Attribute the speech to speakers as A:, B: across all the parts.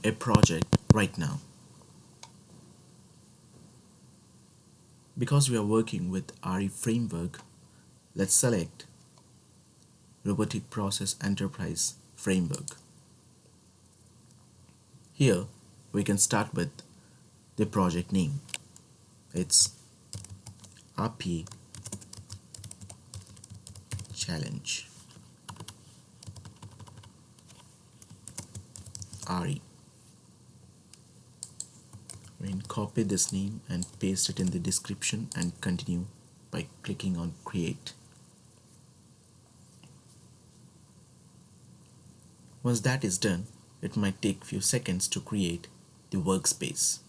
A: a project right now. Because we are working with RE framework, let's select Robotic Process Enterprise Framework. Here we can start with the project name. It's RPA Challenge RE. We can copy this name and paste it in the description and continue by clicking on Create. Once that is done, it might take few seconds to create the workspace.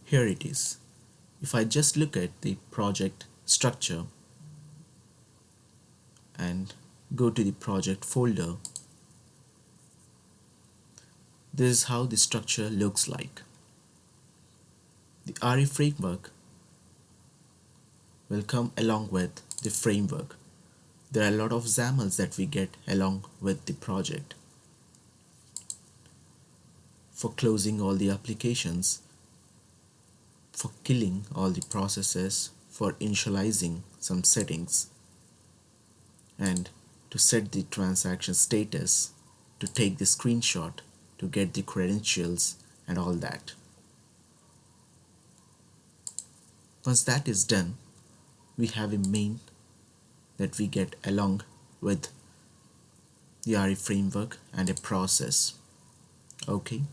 A: Here it is. If I just look at the project structure and go to the project folder, this is how the structure looks like. The RE framework will come along with the framework. There are a lot of XAMLs that we get along with the project. For closing all the applications, for killing all the processes, for initializing some settings, and to set the transaction status, to take the screenshot, to get the credentials and all that. Once that is done, we have a main that we get along with the RE framework and a process. Okay.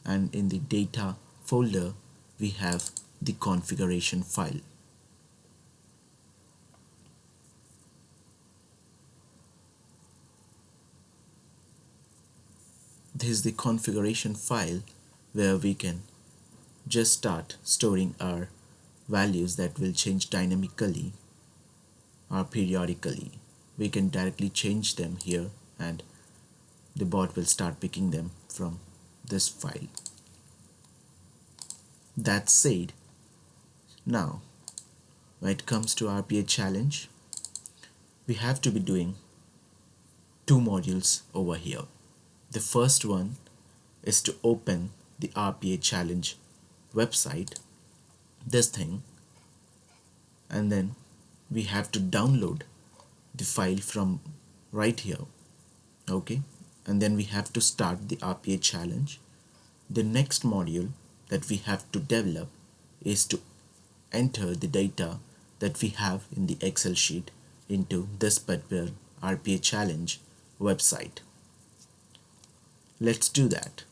A: And in the data folder, we have the configuration file. This is the configuration file where we can just start storing our values that will change dynamically or periodically. We can directly change them here and the bot will start picking them from this file. That said, now when it comes to RPA challenge, we have to be doing two modules over here. The first one is to open the RPA challenge website, this thing, and then we have to download the file from right here. Okay, and then we have to start the RPA challenge. The next module that we have to develop is to enter the data that we have in the Excel sheet into this particular RPA challenge website. Let's do that.